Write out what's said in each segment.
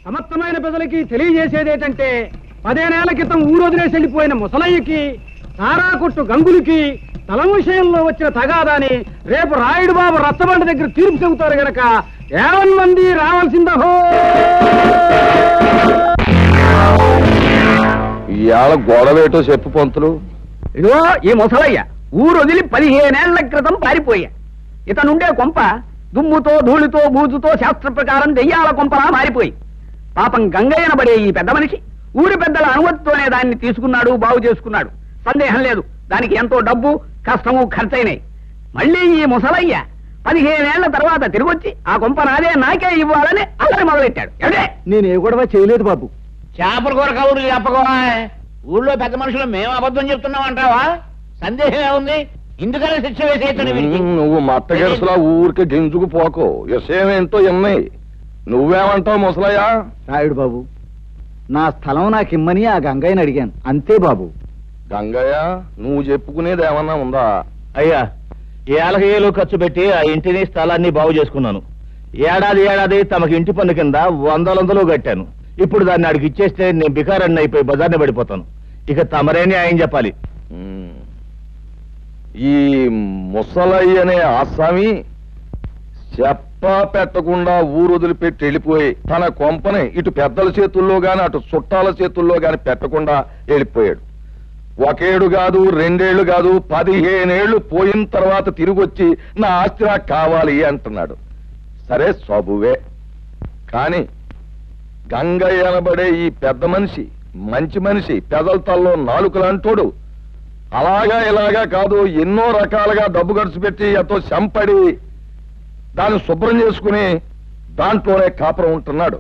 సమర్థమైన ప్రజలకి తెలియజేసేదేంటంటే 15 ఏళ్ల క్రితం ఊరొదిలేసి వెళ్ళిపోయిన ముసలయ్యకి సారా కొట్టు గంగులకి తల విషయంలో వచ్చిన తగాదాని రేపు రాయుడు బాబు రచ్చబండ దగ్గర తీర్పు చెబుతారు గనక 50 మంది రావాల్సిందహో. ఇవాళ గొడవేటో చెప్పు పంతులు. ఇదో ఈ ముసలయ్య ఊరొదిలి 15 ఏళ్ల క్రితం పారిపోయా. ఇతనుండే కొంప దుమ్ముతో ధూళితో బూజుతో శాస్త్ర ప్రకారం దెయ్యాల కొంపలా మారిపోయి పాపం గంగయ్యనబడే ఈ పెద్ద మనిషి ఊరి పెద్దల అనుమతితోనే దాన్ని తీసుకున్నాడు, బాగు చేసుకున్నాడు. సందేహం లేదు, దానికి ఎంతో డబ్బు కష్టము ఖర్చయినాయి. మళ్ళీ ఈ ముసలయ్య 15 ఏళ్ల తర్వాత తిరిగొచ్చి ఆ కొంప నాదే నాకే ఇవ్వాలని అల్లరి మొదలెట్టాడు. ఎవడే నేనే గొడవ చేయలేదు బాబు. చేపల కూర కబుర్లు చెప్పకోవా. ఊళ్ళో పెద్ద మనుషులు మేము అబద్ధం చెప్తున్నాం అంటావా? సందేహం ఏముంది? ఇందుకనే శిక్ష వేసేయచ్చు. నువ్వు మట్టగెరసలా ఊరికే గింజుకుపోకు. విషయమేంటో ఎన్నాయి. నువ్వేమంటావు ముసలయ్యా? రాయుడు బాబు, నా స్థలం నాకు ఇమ్మని ఆ గంగయ్యని అడిగాను, అంతే బాబు. గంగయ్య, నువ్వు చెప్పుకునేది ఏమన్నా ఉందా? అయ్యా, ఏళ్ళకి ఏళ్ళు ఖర్చు పెట్టి ఆ ఇంటిని స్థలాన్ని బాగు చేసుకున్నాను. ఏడాది తమకి ఇంటి పన్ను కింద 100 కట్టాను. ఇప్పుడు దాన్ని అడిగి ఇచ్చేస్తే నేను బికారాన్ని అయిపోయి బజార్ని పడిపోతాను. ఇక తమరేని ఆయన చెప్పాలి. ఈ ముసలయ్య అనే ఆసామి చెప్పా పెట్టకుండా ఊరు వదిలిపెట్టి వెళ్ళిపోయి తన కొంపని ఇటు పెద్దల చేతుల్లో గాని అటు చుట్టాల చేతుల్లో గాని పెట్టకుండా వెళ్ళిపోయాడు. 1 ఏడు కాదు, 2 ఏళ్లు కాదు, 15 ఏళ్లు పోయిన తర్వాత తిరిగొచ్చి నా ఆస్తి నాకు కావాలి అంటున్నాడు. సరే సబువే. కాని గంగయ్య అనబడే ఈ పెద్ద మనిషి మంచి మనిషి, పెదల తల్లో నాలుకలంటోడు. అలాగా ఇలాగా కాదు, ఎన్నో రకాలుగా డబ్బు ఖర్చు పెట్టి ఎంతో చంపడి దాన్ని శుభ్రం చేసుకుని దాంట్లోనే కాపురం ఉంటున్నాడు.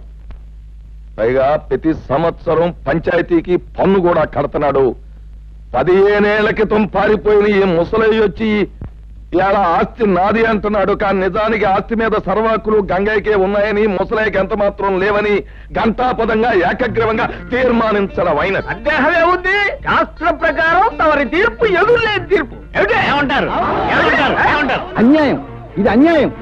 పైగా ప్రతి సంవత్సరం పంచాయతీకి పన్ను కూడా కడుతున్నాడు. 15 ఏళ్ల క్రితం పారిపోయిన ఈ ముసలయ్య వచ్చి ఇవాళ ఆస్తి నాది అంటున్నాడు. కానీ నిజానికి ఆస్తి మీద సర్వాకులు గంగయ్యకే ఉన్నాయని, ముసలయ్యకి ఎంత మాత్రం లేవని ఘంటాపదంగా ఏకగ్రీవంగా తీర్మానించడం అయినది. సందేహమే ఉంది. శాస్త్ర ప్రకారం తమరి తీర్పు ఎదురులేని తీర్పు. ఏమంటారు? అన్యాయం, ఇది అన్యాయం.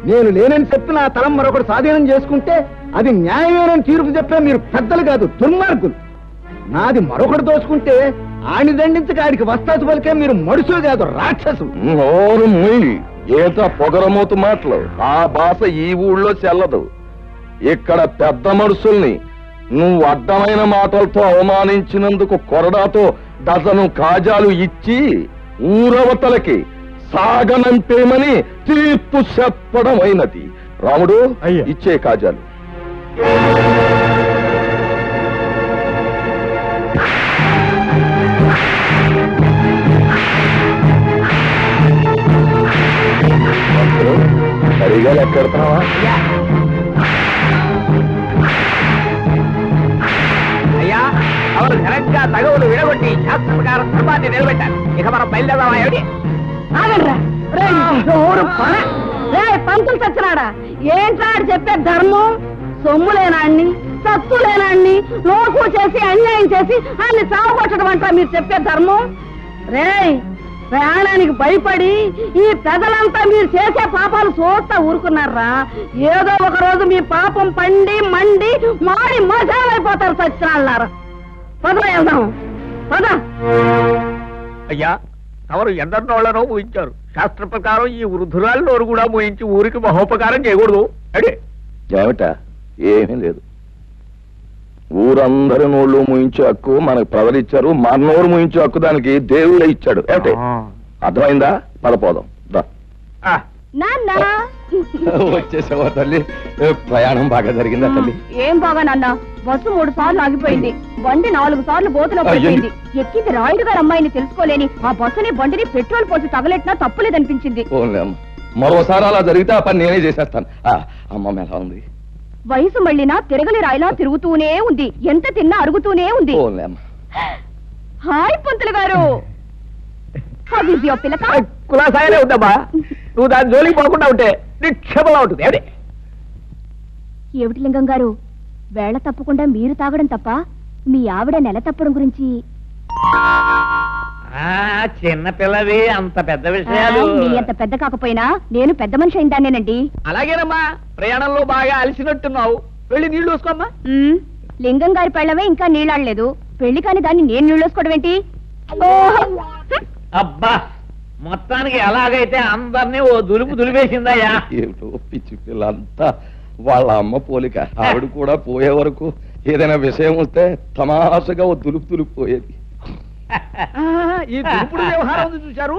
నేను లేనని చెప్పి నా తలం మరొకటి స్వాధీనం చేసుకుంటే అది న్యాయమేనని తీర్పు చెప్పే మీరు పెద్దలు కాదు, దుర్మార్గులు. నాది మరొకటి దోచుకుంటే ఆని దండించక ఆడికి వస్తాసు పలికే మీరు మనుషులు కాదు, రాక్షసులు. ఏత పొగరమూతు మాటలు. ఆ భాష ఈ ఊళ్ళో చెల్లదు. ఇక్కడ పెద్ద మనుషుల్ని నువ్వు అడ్డమైన మాటలతో అవమానించినందుకు కొరడాతో డజను కాజాలు ఇచ్చి ఊరవతలకి సాగనంపేమని తీర్పు చెప్పడం అయినది. రాముడు, ఇచ్చే కాజాలు. సరిగా లెక్కెడతావా? అయ్యా, అవరు ఘనంగా తగవులు విడగొట్టి శాస్త్ర ప్రకారం ధర్మాన్ని నిలబెట్టారు. ఇక మనం బయలుదేరదామా? ఏమిటి పంతులు సచ్చినాడా? ఏంటాడు చెప్పే ధర్మం? సొమ్ము లేనాన్ని, సత్తు లేనాన్ని లోకు చేసి అన్యాయం చేసి అన్ని సాగుపట్టడం అంటా మీరు చెప్పే ధర్మం? రేయ్, ప్రాణానికి భయపడి ఈ పెదలంతా మీరు చేసే పాపాలు చూస్తా ఊరుకున్నారా? ఏదో ఒక రోజు మీ పాపం పండి మండి మాడి మజాలైపోతారు సచ్చినాళ్ళారా. పద వెళ్దాం, పద. అయ్యా తమరు ఎందరినోళ్లనో ఊహించారు. శాస్త్ర ప్రకారం ఈ వృద్ధురాళ్ళోరు కూడా మోయించి ఊరికి మహోపకారం చేయకూడదు. అడే ఏమిట? ఏమీ లేదు. ఊరందరి నోళ్ళు ముయించే హక్కు మనకు ప్రవలిచ్చారు. మన నోరు ముయించే హక్కు దానికి దేవుడే ఇచ్చాడు. ఏమిటి? అర్థమైందా? పదపోదాం. వచ్చేసావా తల్లి? ప్రయాణం బాగా జరిగిందా తల్లి? ఏం బాగా నాన్న, బస్సు 3 సార్లు ఆగిపోయింది, బండి 4 సార్లు బోతులో పడిపోయింది. ఎక్కింది రాయుడు గారు అమ్మాయిని తెలుసుకోలేని ఆ బస్సుని బండిని పెట్రోల్ పోసి తగలెట్టినా తప్పులేదనిపించింది. మరోసారి అలా జరిగితే ఆ పని నేనే చేసేస్తాను. అమ్మ ఎలా ఉంది? వయసు మళ్ళినా తిరగలి రాయిలా తిరుగుతూనే ఉంది, ఎంత తిన్నా అరుగుతూనే ఉంది. హాయ్ పంతులు గారు. పిల్లక కులాసాయనే ఉందమ్మా. నువ్వు దాని జోలికి పోకుండా ఉంటే నిక్షేపంగా ఉంటుంది. ఏమిటి లింగం గారు, వేళ తప్పకుండా మీరు తాగడం తప్ప మీ ఆవిడ నెల తప్పడం గురించి? చిన్న పిల్లవి, అంత పెద్ద విషయాలు. అంత పెద్ద కాకపోయినా నేను పెద్ద మనిషి అయిందానేనండి. అలాగేనమ్మా, ప్రయాణంలో బాగా అలసినట్టున్నావు. వెళ్ళి నీళ్లు వేసుకోమ్మా. లింగం గారి పెళ్ళమే ఇంకా నీళ్ళాడలేదు, పెళ్లి కాని దాన్ని నేను నీళ్ళేసుకోవడం ఏంటి? అబ్బా, మొత్తానికి ఎలాగైతే అందరినీ ఓ దులుపు దులిపేసిందయ్యా. ఏమిటో పిచ్చి పిల్లంతా వాళ్ళ అమ్మ పోలిక. ఆవిడ కూడా పోయే వరకు ఏదైనా విషయం వస్తే తమాషగా ఓ దులుపు పోయేది. ఈ దులుపుడు వ్యవహారం చూశారు,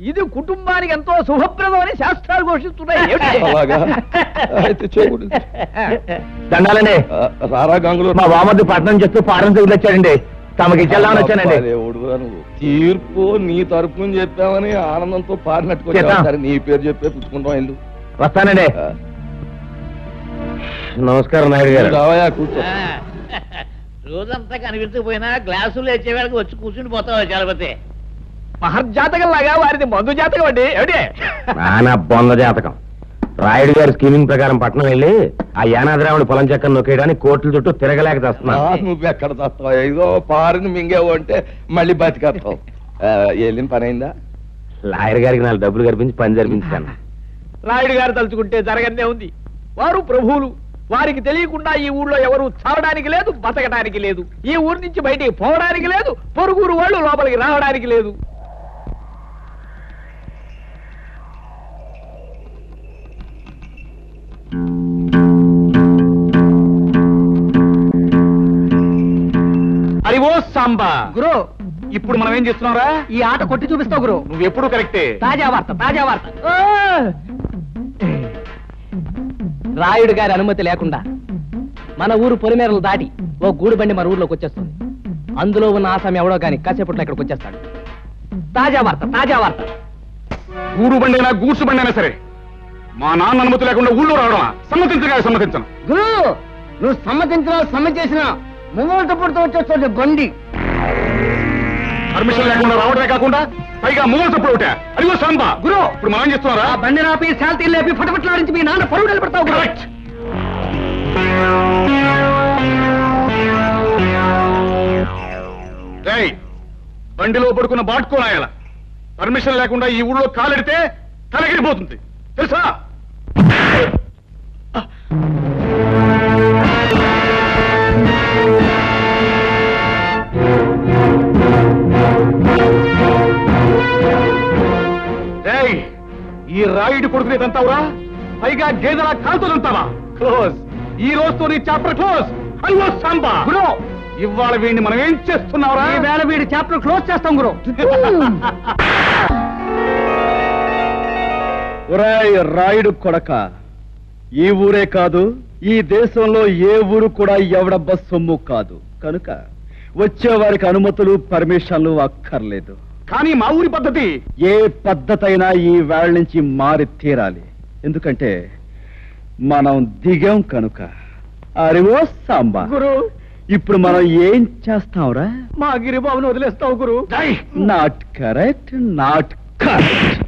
ఇది కుటుంబానికి ఎంతో శుభప్రదం అని శాస్త్రాలు ఘోషిస్తున్నాయి. అలాగా అయితే చేయకూడదు. దండాలండి. రారా గంగులు, మా వామద్దు పట్నం చెప్తూ పాఠం చదివించాడండి. తమకి ఇచ్చేద్దామని వచ్చానండి. నువ్వు తీర్పు నీ తరపుని చెప్పామని ఆనందంతో పారినట్టుకు నీ పేరు చెప్పే పుచ్చుకుంటాం. ఇల్లు వస్తానండి. నమస్కారం నాయుడు గారు. రావయా, కూర్చో. రోజంతా కనిపించకపోయినా గ్లాసులు వచ్చేవాడికి వచ్చి కూర్చుని పోతావు చలపతి. మహర్జాతకం లాగా వారిది మందు జాతకం అండి. ఏమిటి? నానా బొంద జాతకం. రాయుడు గారి స్కీమింగ్ ప్రకారం పట్నం వెళ్ళి ఆ యానాద్రాముడి పొలం చెక్కను నొక్కేయడానికి కోర్టుల చుట్టూ తిరగలేక తెస్తున్నా. నువ్వెక్కడ తెస్తావు? ఏదో పారిని మింగేవు అంటే మళ్ళీ బతికేస్తావు. వెళ్ళిన పని అయిందా? లాయర్ గారికి 4 డబ్బులు కల్పించి పని జరిపించాను. రాయుడు గారు తలుచుకుంటే జరగనే ఉంది. వారు ప్రభువులు, వారికి తెలియకుండా ఈ ఊళ్ళో ఎవరు చావడానికి లేదు, బతకడానికి లేదు. ఈ ఊరి నుంచి బయటికి పోవడానికి లేదు, పొరుగురు వాళ్ళు లోపలికి రావడానికి లేదు. అరివో సాంబా. గురు, ఇప్పుడు మనం ఏం చేస్తున్నారా? ఈ ఆట కొట్టి చూపిస్తావు గురు. నువ్వు ఎప్పుడు కరెక్టే. తాజా వార్త, తాజా వార్త. రాయుడు గారి అనుమతి లేకుండా మన ఊరు పొలిమేరలు దాటి ఓ గూడు బండి మన ఊర్లోకి వచ్చేస్తుంది. అందులో ఉన్న ఆసామి ఎవడో గాని కాసేపట్లో ఇక్కడికి వచ్చేస్తాడు. తాజా వార్త, తాజా వార్త. గూడు బండైనా గూడ్సు బండైనా సరే మా నాన్న అనుమతి లేకుండా ఊళ్ళో రావడమా? సమ్మతించను. గురు, నువ్వు సమ్మతించినా సమ్మతించినా ముంగోళ్ళతో పుడుతూ వచ్చేస్తుంది బండి. పర్మిషన్ లేకుండా రావడమే కాకుండా పైగా మూగలు తప్పుడు ఒకటే. అదిగో సాంబా. గురు, ఇప్పుడు మనం చేస్తున్నారా? బండి రాపి శాంతి లేపి ఫటఫట్లాడించి మీ నాన్న పరువు నిలబెడతావు. కరెక్ట్. బండిలో పడుకున్న బాటుకోనాయాల పర్మిషన్ లేకుండా ఈ ఊళ్ళో కాలెడితే తలగిరిపోతుంది తెలుసా? ఈ రాయుడు కొడుకునే తంతావురా? పైగా గేదెలా కాలుతో తంతావా? క్లోజ్. ఈ రోజుతో నీ చాప్టర్ క్లోజ్. హలో సాంబా. గురు, ఇవాళ వీడిని మనం ఏం చేస్తున్నావురా? ఈ వేళ వీడి చాప్టర్ క్లోజ్ చేస్తాం గురు. రాయుడు కొడక, ఈ ఊరే కాదు, ఈ దేశంలో ఏ ఊరు కూడా ఎవడబ్బ సొమ్ము కాదు. కనుక వచ్చేవారికి అనుమతులు పర్మిషన్లు అక్కర్లేదు. కానీ మా ఊరి పద్ధతి ఏ పద్ధతి అయినా ఈ వేళ నుంచి మారి తీరాలి. ఎందుకంటే మనం దిగాం కనుక. అరివో సాంబా. గురు, ఇప్పుడు మనం ఏం చేస్తాంరా? మా గిరిబాబును వదిలేస్తావు గురు. Not correct, not correct.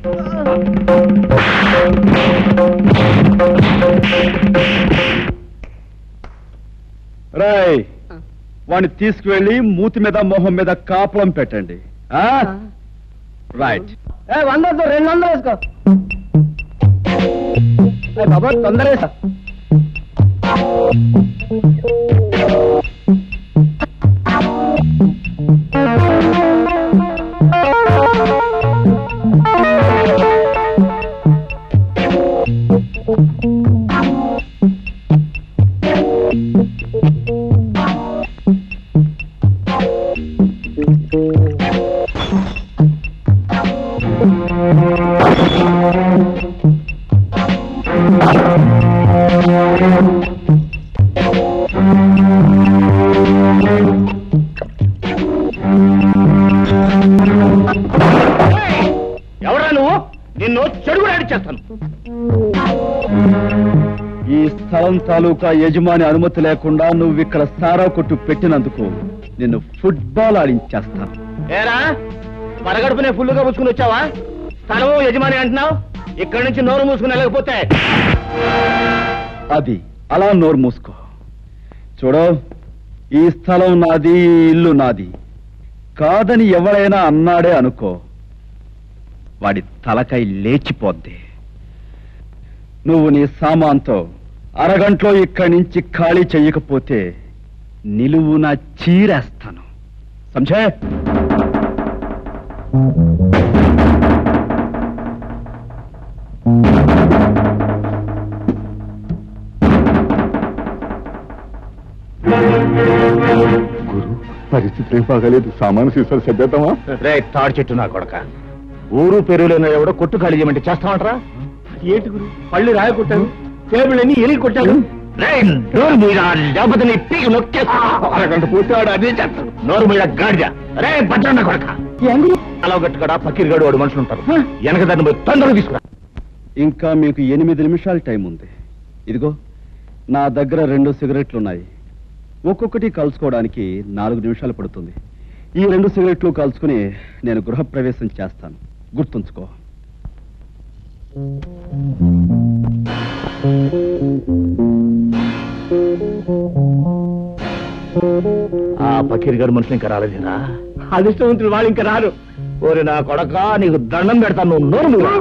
రాయ్, వాడిని తీసుకువెళ్ళి మూతి మీద మొహం మీద కాపులం పెట్టండి. రైట్. 100 200 వేసుకో బాబా, తొందర వేసా. ఎవరా నువ్వు? నిన్ను చెడుగు చేస్తాను. ఈ స్థలం తాలూకా యజమాని అనుమతి లేకుండా నువ్వు ఇక్కడ సారా కొట్టు పెట్టినందుకు నిన్ను ఫుట్బాల్ ఆడించేస్తాను. ఏరా పరగడుపునే ఫుల్లుగా పుచ్చుకుని వచ్చావా? స్థలము యజమాని అంటున్నావు, ఇక్కడి నుంచి నోరు మూసుకుని వెళ్ళకపోతే అది అలా నోరు మూసుకో. చూడు, ఈ స్థలం నాది, ఈ ఇల్లు నాది కాదని ఎవరైనా అన్నాడే అనుకో, వాడి తలకాయ లేచిపోద్ది. నువ్వు నీ సామాన్తో అరగంటలో ఇక్కడి నుంచి ఖాళీ చెయ్యకపోతే నిలువున చీరేస్తాను. సంజయ్, గురు, పరిస్థితి ఏం బాగాలేదు. సామాను సీసాలు సర్దేద్దామా? రే తాడి చెట్టు నా కొడక, ఊరు పెరుగులేన ఎవడో కొట్టు ఖాళీ చేయమంటే చేస్తామంటారా? ఏంటి గురు, పళ్ళు రాయ కొట్టాను, టేబుల్ అన్ని ఎలిగి కొట్టాను. నోరు మీద లేకపోతే నీ పీకి నొక్కేస్తా. అరగంట పూర్తి ఆడు అదే చేస్తాడు. నోరు మీద గాడిద. రే భద్రన్న కొడక, అలా గట్టుకడా పక్కీరుగాడు వాడు మనుషులు ఉంటారు. వెనక దాన్ని పోయి తొందరగా తీసుకురా. ఇంకా మీకు 8 నిమిషాల టైం ఉంది. ఇదిగో నా దగ్గర 2 సిగరెట్లున్నాయి. ఒక్కొక్కటి కలుసుకోవడానికి 4 నిమిషాలు పడుతుంది. ఈ 2 సిగరెట్లు కలుసుకుని నేను గృహప్రవేశం చేస్తాను, గుర్తుంచుకో. ఆ పక్కీరుగాడు మనుషులు ఇంకా రాలేదేనా? అదృష్టవంతులు వాళ్ళు ఇంకా రారు. ఓరి నా కొడక, నీకు దండం పెడతాను. నువ్వు నోరు మూయరా.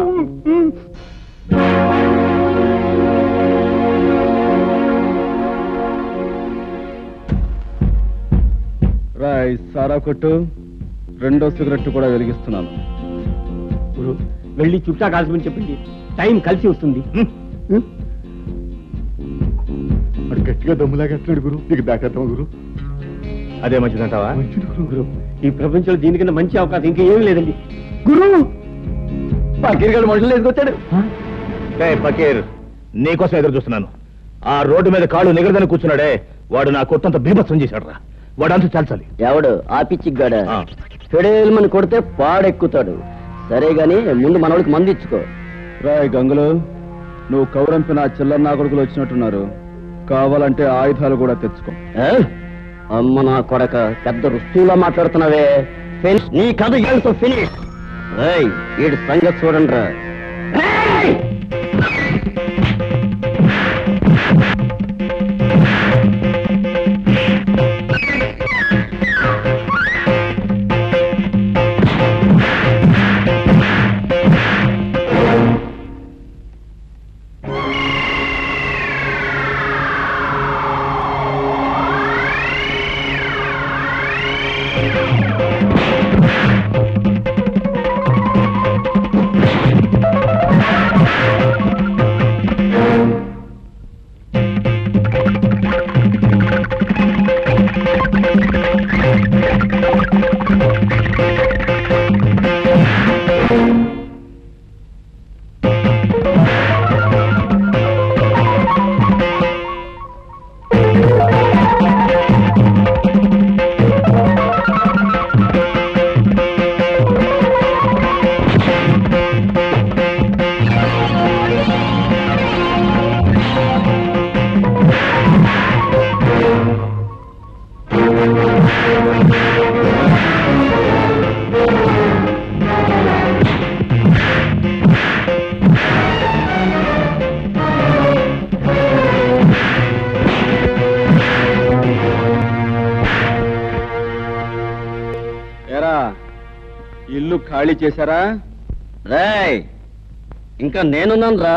రాయ్ సారా కొట్టు, 2వ సిగరెట్ కూడా వెలిగిస్తున్నాను. గురు, వెళ్ళి చుట్టా కాల్చమని చెప్పింది, టైం కలిసి వస్తుంది. వాడు గట్టిగా దమ్ములాగా అంటున్నాడు గురు. నీకు దాకేద్దాం గురు. అదే మంచిదంటావా? మంచిది గురు. ఈ ప్రపంచంలో దీనికన్నా మంచి అవకాశం ఇంకా ఏమీ లేదండి. గురు, పకీర్గాడు మనుషులు ఎదుకొచ్చాడు. రే పకీర్, నీకోసం ఎదురు చూస్తున్నాను. ఆ రోడ్డు మీద కాళ్ళు నిగరదని కూర్చున్నాడే, వాడు నా కొట్టంత బీభత్సం చేశాడు రా. వాడంతా చాల్చాలి. ఎవడు ఆ పిచ్చిగాడ? ఫెడేల్మని కొడితే పాడెక్కుతాడు. సరే గాని ముందు మనోడికి మందు ఇచ్చుకో. రాయ్ గంగులు, నువ్వు కౌరంపిన చిల్లర నా కొడుకులు వచ్చినట్టున్నారు. కావాలంటే ఆయుధాలు కూడా తెచ్చుకో. అమ్మ నా కొడక, పెద్ద రుస్తులా మాట్లాడుతున్నావే. నీ కథ ఏంటో ఫినిష్. వీడి సంగతి చూడండి రా. ఇల్లు ఖాళీ చేశారా? రేయ్, ఇంకా నేనున్నాను రా.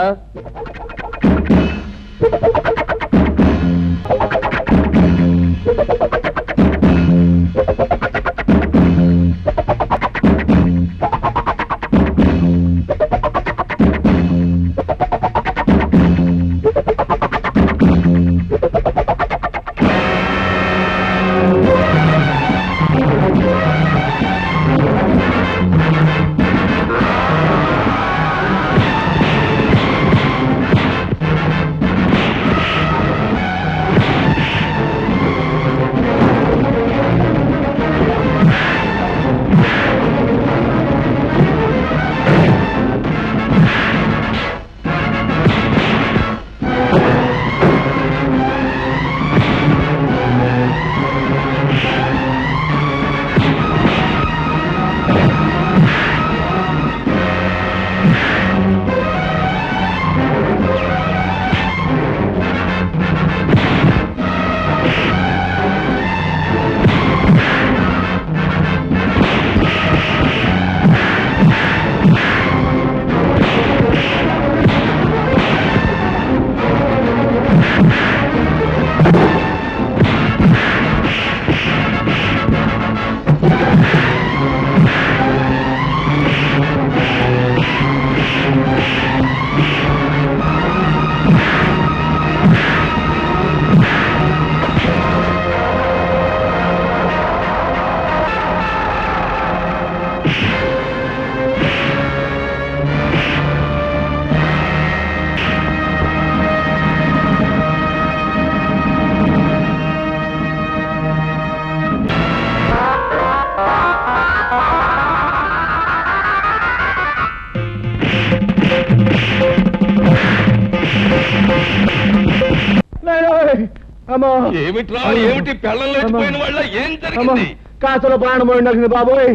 ఏమిట్రా ఏమిటి పెళ్ళం లేచిపోయిన వాళ్ళ ఏం జరిగింది? కాసులో ప్రాణం పోయిండాల్సింది బాబోయ్.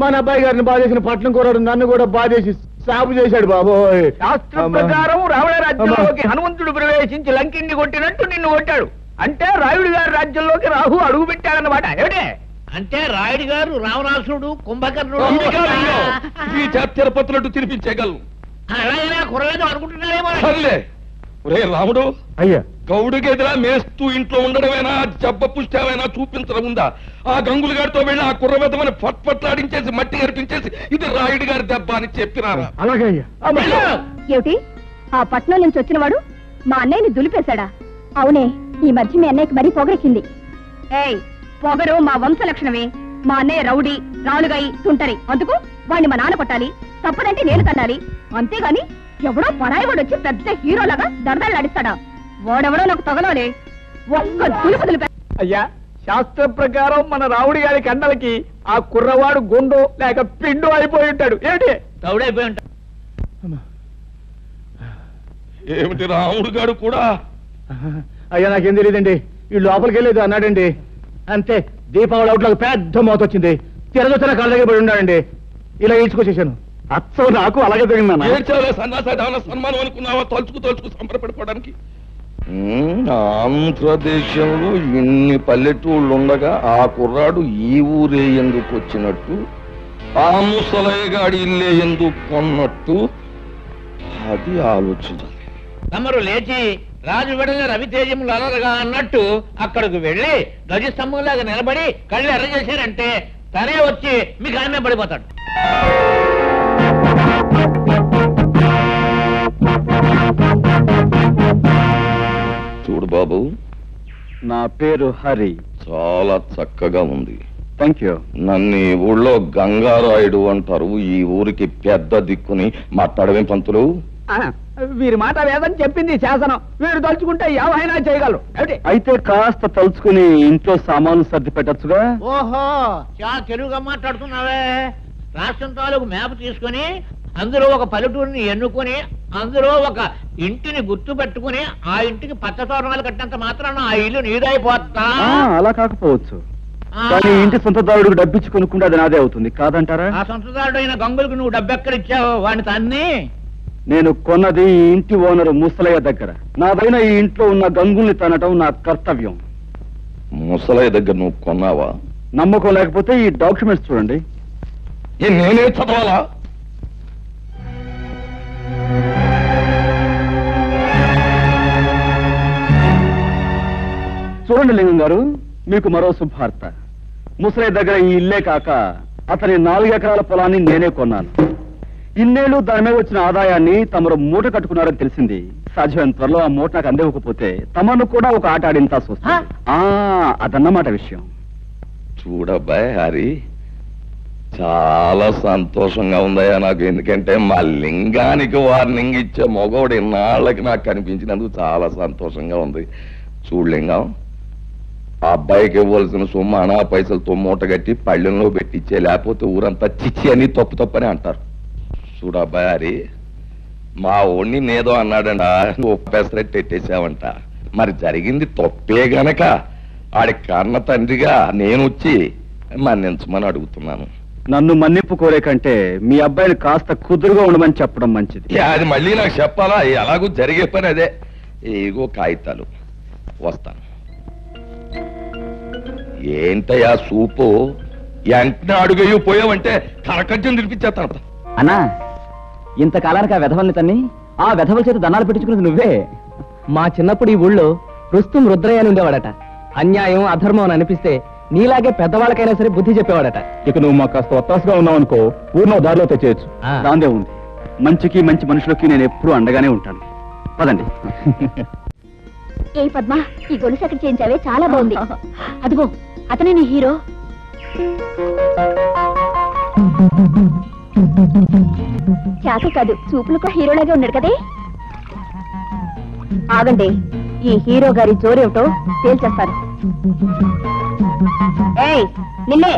మన అబ్బాయి గారిని బాధేసిన పట్నం కూరడు నన్ను కూడా బాధేసి సాగు చేశాడు బాబోయ్. శాస్త్రం ప్రకారం రావణ రాజ్యంలోకి హనుమంతుడు ప్రవేశించి లంకిని కొట్టినట్టు నిన్ను కొట్టాడు. అంటే రాయుడు గారి రాజ్యంలోకి రాహు అడుగు పెట్టాడన్నమాట. ఏమిటే అంటే రాయుడు గారు రావణాసురుడు కుంభకర్ణుడు ఈ తిరుపతులట్టు తినిపించగలను. అలాగైనా కురలేదు అనుకుంటున్నారేమో. సర్లే ఒరే రాముడు, అయ్యా గౌడుకి ఎదురా మేస్తూ ఇంట్లో ఉండడమేనా జబ్బ పుష్టామైనా చూపించడం ఉందా? ఆ గంగులు గారితో వెళ్ళి ఆ కుర్రవెదమని పట్లాడించేసి మట్టి గరిపించేసి ఇది రాయుడు గారి దెబ్బ అని చెప్పినారా? అలాగే అయ్యా. ఏమిటి ఆ పట్నం నుంచి వచ్చినవాడు మా అన్నయ్యని దులిపేశాడా? అవునే, ఈ మధ్య మీ అన్నయ్యకి మరీ పొగరెక్కింది. ఏయ్, పొగరు మా వంశ లక్షణమే. మా అన్నయ్య రౌడీ, రాలుగాయి, తుంటరి. అందుకు వాడిని మా నాన్న కొట్టాలి, తప్పదంటే నేను తన్నాలి. అంతేగాని ఎవడో పరాయివాడు వచ్చి పెద్ద హీరోలాగా దరదలాడిస్తాడా? వాడెవడో నాకు తగలోలే. ఒక్క దులుపు దులిపే. అయ్యా, శాస్త్ర ప్రకారం మన రావుడి గారి కండలకి ఆ కుర్రవాడు గుండు లేక పిండు అయిపోయి ఉంటాడు. ఏమిటి తౌడైపోయి ఉంటాడు. ఏమిటి రాముడు గారు కూడా? అయ్యా నాకేం తెలియదండి. ఈ లోపలికి వెళ్ళేది అన్నాడండి. అంతే, దీపావళి అవుట్లోకి పెద్ద మోత వచ్చింది. తిరగొచ్చిన కాళ్ళ దగ్గర పడి ఉన్నాడండి. ఇలా ఈడ్చుకొచ్చేసాను. అచ్చం నాకు అలాగే జరిగిందన్న. ఏడ్చావే సన్నాసాధారణ సన్మానం అనుకున్నావా? తలుచుకు తలుచుకు సంబరపడిపోవడానికి. ఆంధ్రదేశంలో ఇన్ని పల్లెటూళ్ళు ఉండగా ఆ కుర్రాడు ఈ ఊరే ఎందుకు వచ్చినట్టు, ఆ ముసలయ్య గాడి ఇల్లే ఎందుకు కొన్నట్టు, అది ఆలోచించాలి. తమరు లేచి రాజు విడల రవితేజములు అలరగా అన్నట్టు అక్కడికి వెళ్లి ధ్వజస్తంభంలాగా నిలబడి కళ్ళు ఎర్ర చేశారంటే తనే వచ్చి మీకు ఆమె పడిపోతాడు. చూడు బాబు, నా పేరు హరి. చాలా చక్కగా ఉంది. Thank you. నన్ను ఈ ఊళ్ళో గంగారాయుడు అంటారు. ఈ ఊరికి పెద్ద దిక్కుని మాట్లాడమే పంతులు. వీరి మాట వేదని చెప్పింది శాసనం. వీరు తలుచుకుంటే ఏమైనా చేయగలరు. ఏమిటి అయితే కాస్త తలుచుకుని ఇంట్లో సామాన్లు సర్ది పెట్టచ్చుగా. ఓహో, చాలా తెలుగుగా మాట్లాడుతున్నావే. రాష్ట్రం తాలూకు మ్యాప్ తీసుకుని అందులో ఒక పల్లెటూరిని ఎన్నుకొని అందులో ఒక ఇంటిని గుర్తు పెట్టుకుని ఆ ఇంటికి పచ్చ తోరణాలు కట్టినంత మాత్రాన ఆ ఇల్లు నీదైపోతా. అలా కాకపోవచ్చు, కానీ ఇంటి సొంతదారుడికి డబ్బిచ్చి కొనుక్కుంటే అది నాదే అవుతుంది కాదంటారా? ఆ సొంతదారుడు అయిన గంగులకు నువ్వు డబ్బెక్కడిచ్చావు? వాడిని తన్ని. నేను కొన్నది ఈ ఇంటి ఓనరు ముసలయ్య దగ్గర. నాదైన ఈ ఇంట్లో ఉన్న గంగుల్ని తనటం నా కర్తవ్యం. ముసలయ్య దగ్గర నువ్వు కొన్నావా? నమ్మకం లేకపోతే ఈ డాక్యుమెంట్స్ చూడండి. నేనే చదవాలా? చూడండి లింగం గారు, మీకు మరో శుభార్త. ముసలయ్య దగ్గర ఈ ఇల్లే కాక అతని 4 ఎకరాల పొలాన్ని నేనే కొన్నాను. ఇన్నేళ్లు దాని మీద వచ్చిన ఆదాయాన్ని తమరు మూట కట్టుకున్నారని తెలిసింది. సాధ్యమైన త్వరలో ఆ మూట నాకు అందివ్వకపోతే తమను కూడా ఒక ఆట ఆడించాల్సి వస్తుంది. అదన్నమాట విషయం. చూడబ్బాయ్ హరి, చాలా సంతోషంగా ఉందయ్యా నాకు. ఎందుకంటే మా లింగానికి వార్నింగ్ ఇచ్చే మగవాడు ఇన్నాళ్ళకి నాకు కనిపించినందుకు చాలా సంతోషంగా ఉంది. చూడు లింగం, ఆ అబ్బాయికి ఇవ్వాల్సిన సొమ్ము అనా పైసలతో మూట కట్టి పళ్ళెంలో పెట్టించే, లేకపోతే ఊరంతా చిచ్చి అని తప్పు తప్పని అంటారు. చూడు అబ్బాయి హరి, మా ఓణ్ణి నేదో అన్నాడంట, ఒప్పేసరెట్టు ఎట్టేసావంట. మరి జరిగింది తప్పే గనక ఆడి కన్న తండ్రిగా నేను వచ్చి మన్నించమని అడుగుతున్నాను. నన్ను మన్నింపు కోరే కంటే మీ అబ్బాయిని కాస్త కుదురుగా ఉండమని చెప్పడం మంచిది. అది మళ్ళీ నాకు చెప్పాలా? ఎలాగూ జరిగే పని అదే. ఏగో కాగితాలు, వస్తాను. ఏంటయ్యా సూపు? వెంటనే అడుగయ్యూ పోయావంటే కరకజ్జం తినిపించేస్తాను. అన్నా, ఇంతకాలానికి ఆ వెధవల్ని తన్ని ఆ వెధవల చేత దండాలు పెట్టించుకున్నది నువ్వే. మా చిన్నప్పుడు ఈ ఊళ్ళో రుస్తుం రుద్రయ్య అని ఉండేవాడట. అన్యాయం అధర్మం అని అనిపిస్తే నీలాగే పెద్దవాళ్ళకైనా సరే బుద్ధి చెప్పేవాడట. ఇక నువ్వు మాకు కాస్త ఒత్తాసుగా ఉన్నావు అనుకో, ఊరిలో దారిలో తెచ్చేయచ్చు. దాందే ఉంది. మంచికి మంచి మనుషులకి నేను ఎప్పుడూ అండగానే ఉంటాను. పదండి. ఏ పద్మ, ఈ గొలుసు ఎక్కడ చేయించావే? చాలా బాగుంది. అదిగో అతనే నీ హీరో. చేత కాదు, చూపులకు హీరోలాగే ఉన్నాడు కదే. ఆగండి, ఈ హీరో గారి జోరేమిటో తేల్చేస్తారు. ఏయ్, నిన్నే.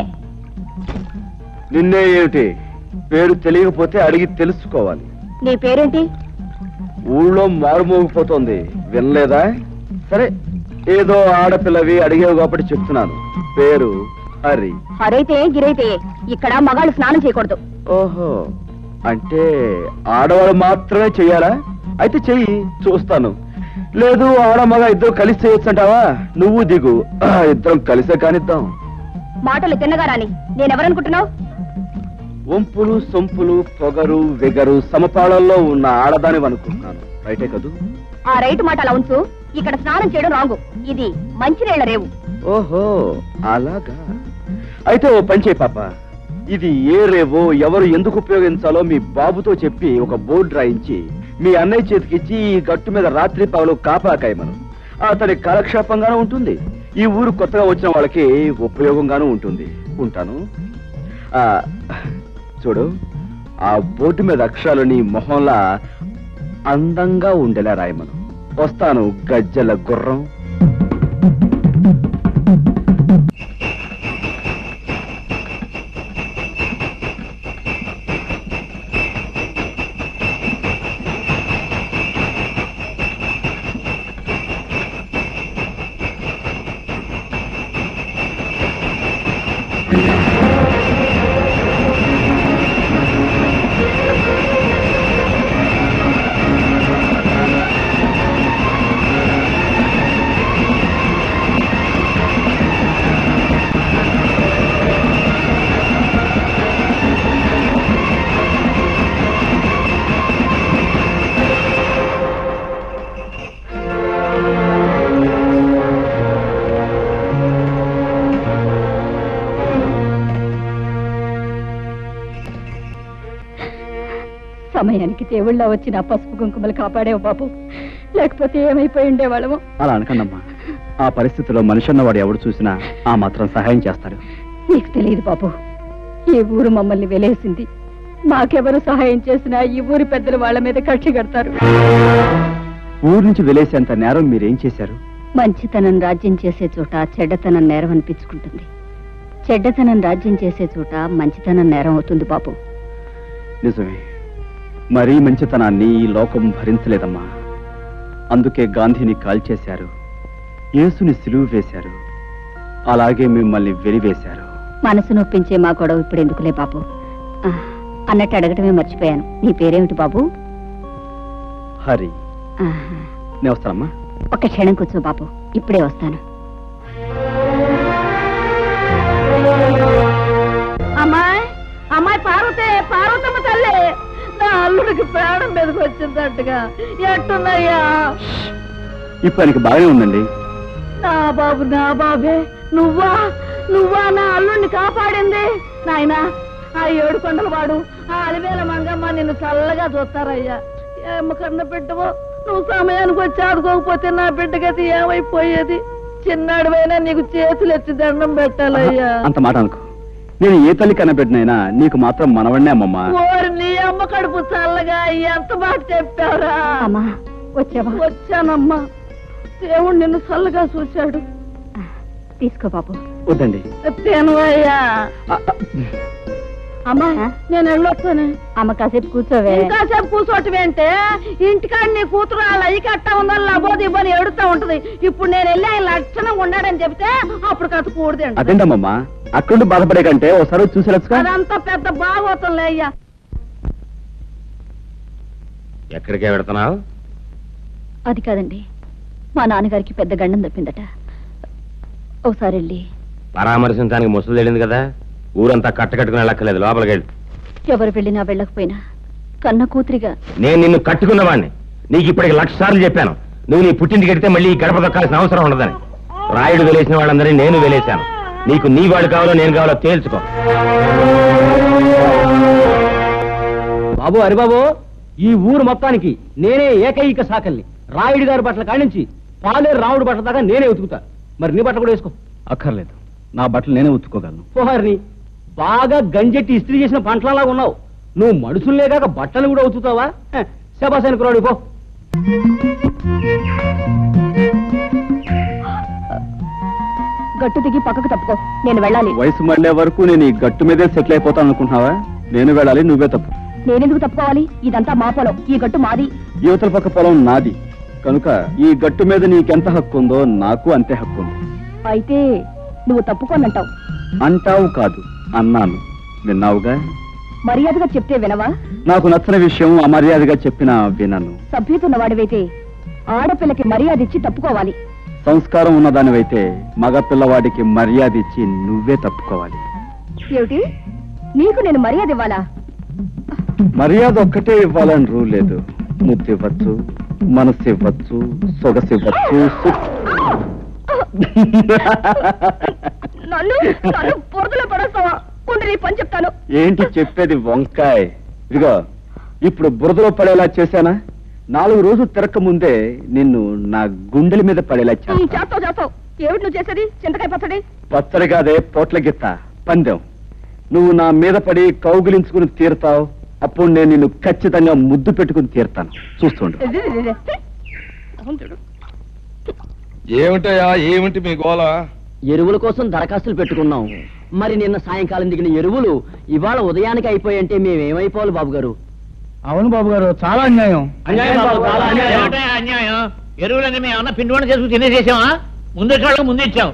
నిన్నే ఏమిటి? పేరు తెలియకపోతే అడిగి తెలుసుకోవాలి. నీ పేరేంటి? ఊళ్ళో మారుమోగిపోతోంది, వినలేదా? సరే, ఏదో ఆడపిల్లవి అడిగేవి కాబట్టి చెప్తున్నాను. పేరు హరి. హరైతే గిరైతే ఇక్కడ మగాళ్ళు స్నానం చేయకూడదు. ఓహో, అంటే ఆడవాళ్ళు మాత్రమే చెయ్యాలా? అయితే చెయ్యి, చూస్తాను. లేదు ఆడ మగ ఇద్దరు కలిసి చేయొచ్చంటావా? నువ్వు దిగు, ఇద్దరం కలిసే కానిద్దాం. మాటలు తిన్నగా రాని. నేనెవరనుకుంటున్నావు? వంపులు సొంపులు పొగరు వెగరు సమపాళల్లో ఉన్న ఆడదాని అనుకుంటున్నాను. రైటే కదూ? ఆ రైట్ మాట అలా ఉంచు. ఇక్కడ స్నానం చేయడం రాంగు. ఇది మంచినీళ్ల రేవు. ఓహో, అలాగా. అయితే ఓ పని చేయి పాప, ఇది ఏ రేవో ఎవరు ఎందుకు ఉపయోగించాలో మీ బాబుతో చెప్పి ఒక బోర్డు రాయించి మీ అన్నయ్య చేతికిచ్చి ఈ గట్టు మీద రాత్రి పగలు కాపాకాయమను. అతని కాలక్షేపంగానూ ఉంటుంది, ఈ ఊరు కొత్తగా వచ్చిన వాళ్ళకి ఉపయోగంగానూ ఉంటుంది. ఉంటాను. చూడు, ఆ బోర్డు మీద అక్షరాలు నీ మొహంలా అందంగా ఉండేలా రాయమను. వస్తాను, గజ్జల గుర్రం. సమయానికి దేవుళ్ళ వచ్చిన పసుపు కుంకుమలు కాపాడేవు బాబు, లేకపోతే ఏమైపోయి ఉండేవాళ్ళము. అలా అనకండమ్మా. ఆ పరిస్థితిలో మనిషి అన్నవాడు ఎవడు చూసినా ఆ మాత్రం సహాయం చేస్తాడు. నీకు తెలియదు బాబు, ఈ ఊరు మమ్మల్ని వెలేసింది. మాకెవరు సహాయం చేసినా ఈ ఊరి పెద్దలు వాళ్ళ మీద కక్షి కడతారు. ఊరు నుంచి వెలేసేంత నేరం మీరేం చేశారు? మంచితనం రాజ్యం చేసే చోట చెడ్డతనం నేరం అనిపించుకుంటుంది. చెడ్డతనం రాజ్యం చేసే చోట మంచితనం నేరం అవుతుంది బాబు. నిజమే, మరీ మంచితనాన్ని ఈ లోకం భరించలేదమ్మా. అందుకే గాంధీని కాల్చేశారు, యేసుని సిలువ వేశారు, అలాగే మిమ్మల్ని వెలివేశారు. మనసు నొప్పించే మా గొడవ ఇప్పుడు ఎందుకులే బాబు. అన్నట్టు అడగటమే మర్చిపోయాను, నీ పేరేమిటి బాబు? హరి. నేను వస్తానమ్మా. ఒక్క క్షణం కూర్చో బాబు, ఇప్పుడే వస్తాను. అమ్మాయి, అమ్మాయి పార్వతే, పార్వతమ్మ తల్లి, నా అల్లుడికి ప్రాణం మీదకి వచ్చిందట్టుగా. ఎట్టున్నాయ్యా? ఇప్పుడు ఆయనకి బాగానే ఉందండి. నా బాబు, నా బాబే, నువ్వా నువ్వా నా అల్లుడిని కాపాడింది? నాయనా, ఆ 7 కొండల వాడు, ఆ అలివేల మంగమ్మ నిన్ను చల్లగా చూస్తారయ్యా. ఏమ కన్న బిడ్డవో, నువ్వు సమయానికి వచ్చి ఆదుకోకపోతే నా బిడ్డగతి ఏమైపోయేది? చిన్నాడువైనా నీకు చేతులు ఎత్తి దండం పెట్టాలయ్యా. అంత మాట అనుకో. నేను ఏ తల్లి కనబెట్టినైనా నీకు మాత్రం మనవన్నే అమ్మమ్మా. ఓరి నీ అమ్మ కడుపు చల్లగా ఎంత బాగా చెప్పారా? అమ్మా వచ్చావా? వచ్చానమ్మా. దేవుడు నిన్ను చల్లగా చూశాడు. తీసుకో బాబు. వద్దండి. తినవయ్యా. అమ్మా నేను వెళ్ళొస్తాను. అమ్మ కాసేపు కూర్చోవే. కాసేపు కూర్చోటమేంటే, ఇంటికాడ నీ కూతురు వాళ్ళ అయ్యి కట్టా ఉందని లబోది ఇవ్వని ఎడుతూ ఉంటది. ఇప్పుడు నేను వెళ్ళి ఆయన లక్షణంగా ఉన్నాడని చెప్తే అప్పుడు కథ కూడదండి. అదేంటమ్మా, అక్కడ బాధపడే కంటే ఒకసారి చూసేలచ్చుగా. అదంతా పెద్ద బాగోతుందిలే అయ్యా. ఎక్కడికే పెడుతున్నావు? అది కాదండి, మా నాన్నగారికి పెద్ద గండం తప్పిందట. ఒకసారి వెళ్ళి పరామర్శించడానికి ముసలు తెలియదు కదా, ఊరంతా కట్టుకుని వెళ్ళక్కర్లేదు, లోపలికి వెళ్ళి. ఎవరు వెళ్ళినా వెళ్ళకపోయినా కన్న కూతురిగా నేను నిన్ను కట్టుకున్నవాడిని. నీకు ఇప్పటికి 1,00,000 సార్లు చెప్పాను, నువ్వు నీ పుట్టింటికి వెడితే మళ్ళీ ఈ గడప దొక్కాల్సిన అవసరం ఉండదని. రాయుడు వెలేసిన వాళ్ళందరినీ నేను వెలేశాను. నీకు నీ వాడు కావాలో నేను కావాలో తేల్చుకో. బాబు, హరిబాబు, ఈ ఊరు మొత్తానికి నేనే ఏకైక సాకల్ని. రాయుడు గారి బట్టల కానించి పాలేరు రాముడు బట్టల దాకా నేనే ఉతుకుతా. మరి నీ బట్టలు కూడా వేసుకో. అక్కర్లేదు, నా బట్టలు నేనే ఉతుక్కోగలను. పోహారిని బాగా గంజెట్టి ఇస్త్రీ చేసిన పంటలలా ఉన్నావు. నువ్వు మనుషుల్నే కాక బట్టలు కూడా ఉతుకుతావా? శబాసాని కురాడు పో. గట్టు దిగి పక్కకు తప్పుకో, నేను వెళ్ళాలి. వయసు మళ్ళే వరకు నేను ఈ గట్టు మీదే సెటిల్ అయిపోతాను అనుకుంటున్నావా? నేను వెళ్ళాలి, నువ్వే తప్పు. నేనెందుకు తప్పుకోవాలి? ఇదంతా మా పొలం, ఈ గట్టు మాది. యువతల పక్క పొలం నాది. కనుక ఈ గట్టు మీద నీకెంత హక్కు ఉందో నాకు అంతే హక్కు ఉంది. అయితే నువ్వు తప్పుకోనంటావు. అంటావు కాదు, అన్నాను. విన్నావుగా. మర్యాదగా చెప్తే వినవా? నాకు నచ్చని విషయం అమర్యాదగా చెప్పినా వినను. సభ్యతున్నవాడివైతే ఆడపిల్లకి మర్యాద ఇచ్చి తప్పుకోవాలి. సంస్కారం ఉన్నదానివైతే మగ పిల్లవాడికి మర్యాద ఇచ్చి నువ్వే తప్పుకోవాలి. ఏమిటి, నీకు నేను మర్యాద ఇవ్వాలా? మర్యాద ఒక్కటే ఇవ్వాలని రూల్ లేదు. ముద్దు ఇవ్వచ్చు, మనసు ఇవ్వచ్చు, సొగసు ఇవ్వచ్చు. నన్ను బురదలో పడేస్తావా? నీ పని చెప్తాను. ఏంటి చెప్పేది వంకాయ్? ఇదిగో, ఇప్పుడు బురదలో పడేలా చేశానా? 4 రోజులు తిరక్క ముందే నిన్ను నా గుండెల మీద పడేలా చేస్తావు. ఏమిటి నువ్వు చేసేది? చింతకాయ పచ్చడి? పచ్చడి కాదే, పోట్ల గిత్త పందెం. నువ్వు నా మీద పడి కౌగిలించుకుని తీరుతావు. అప్పుడు నేను నిన్ను ఖచ్చితంగా ముద్దు పెట్టుకుని తీరుతాను. చూస్తుండు. ఏమిటయా, ఏమిటి మీ గోల? ఎరువుల కోసం దరఖాస్తులు పెట్టుకున్నాం. మరి నిన్న సాయంకాలం దిగిన ఎరువులు ఇవాళ ఉదయానికి అయిపోయంటే మేమేమైపోవాలి బాబు గారు? అవును బాబు గారు, చాలా అన్యాయం. అన్యాయం. ఎరువులన్నీ మేము ఏమన్నా పిండి వంట చేసుకుని తినేసేసామా? ముందు వచ్చేవాళ్ళకి ముందు ఇచ్చాం,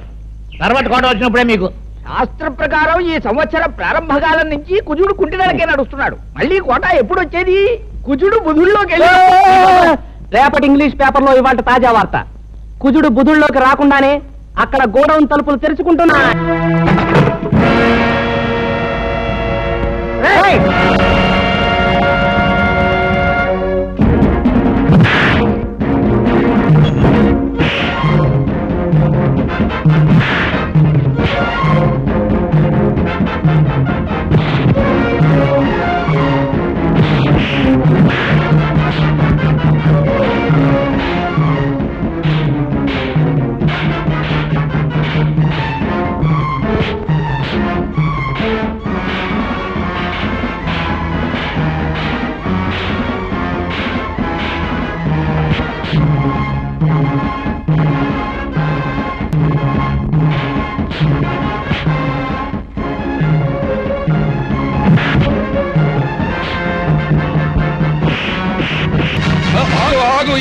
తర్వాత కోట వచ్చినప్పుడే మీకు. శాస్త్ర ప్రకారం ఈ సంవత్సరం ప్రారంభకాలం నుంచి కుజుడు కుంటినరకే నడుస్తున్నాడు. మళ్ళీ కోట ఎప్పుడు వచ్చేది? కుజుడు బుధుల్లోకి వెళ్ళి. రేపటి ఇంగ్లీష్ పేపర్లో ఇవాళ తాజా వార్త. కుజుడు బుధుల్లోకి రాకుండానే అక్కడ గోడౌన్ తలుపులు తెరుచుకుంటున్నా.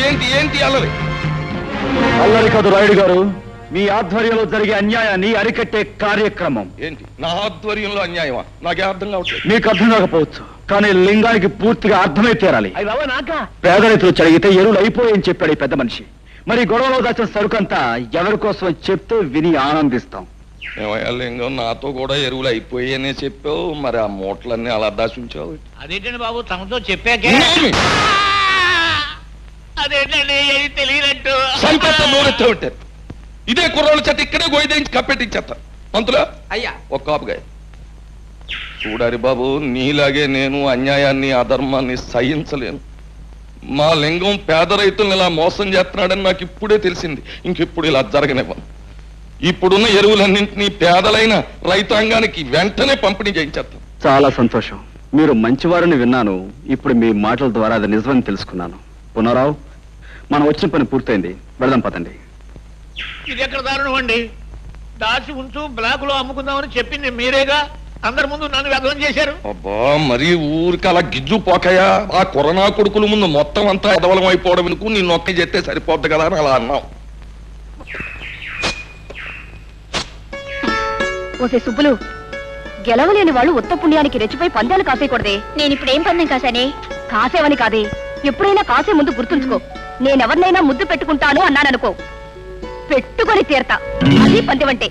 ఏంటి ఏంటి అల్లరి? అల్లరి కాదు రాయుడు గారు, మీ ఆధ్వర్యంలో జరిగే అన్యాయాన్ని అరికట్టే కార్యక్రమం. ఏంటి నా ఆధ్వర్యంలో అన్యాయమా? నాకే అర్థం కావట్లేదు. మీకు అర్థం కాకపోవచ్చు, కానీ లింగానికి పూర్తిగా అర్థమై తీరాలి. పేద రైతులు చదివితే ఎరువులు అయిపోయాయని చెప్పాడు ఈ పెద్ద మనిషి. మరి గొడవలో దాచిన సరుకంతా ఎవరి కోసం చెప్తూ విని ఆనందిస్తాం. ఏమయ్యా లింగం, నాతో కూడా ఎరువులు అయిపోయాయనే చెప్పావు, మరి ఆ మూటలన్నీ అలా దాచుంచావు. అదేంటండి బాబు, తమతో చెప్పాకే. అదేంటండి తెలియనట్టు ఉంటారు. ఇదే కుర్రోళ్ళ చేత ఇక్కడే గోయిదేంచి కప్పెట్టించేస్తారు. పంతులా అయ్యా ఒక కాపుగా చూడారి బాబు, నీలాగే నేను అన్యాయాన్ని అధర్మాన్ని సహించలేను. మా లింగం పేద రైతులను ఇలా మోసం చేస్తున్నాడని నాకు ఇప్పుడే తెలిసింది. ఇంకెప్పుడు ఇలా జరగనివ్వను. ఇప్పుడున్న ఎరువులన్నింటినీ పేదలైన రైతాంగానికి వెంటనే పంపిణీ చేయించేస్తాం. చాలా సంతోషం, మీరు మంచివారని విన్నాను. ఇప్పుడు మీ మాటల ద్వారా అది నిజమని తెలుసుకున్నాను. పునరావు, మనం వచ్చిన పని పూర్తయింది, వెళదాం పదండి. ఇది ఎక్కడ దారుణం అండి? దాచి ఉంచు, బ్లాక్ లో అమ్ముకుందామని చెప్పింది మీరేగా. అందరి ముందు నన్ను వ్యర్థం చేశారు. అబ్బా, మరి ఊరికి అలా గిజ్జు పోకయా? ఆ కరోనా కొడుకుల ముందు మొత్తం అంతా ఎదవలం అయిపోవడం ఎందుకు? నీ నొక్కి చెప్తే సరిపోద్ది కదా అని అలా అన్నాం. ఓసే సుబ్బులు, గెలవలేని వాళ్ళు ఉత్త పుణ్యానికి రెచ్చిపోయి పందాలు కాసేయకూడదే. నేను ఇప్పుడు ఏం పందెం కాసానే? కాసేవని కాదే, ఎప్పుడైనా కాసే ముందు గుర్తుంచుకో. నేనెవరినైనా ముద్దు పెట్టుకుంటాను అన్నాననుకో, పెట్టుకొని తీరతా. అది పందెమంటే.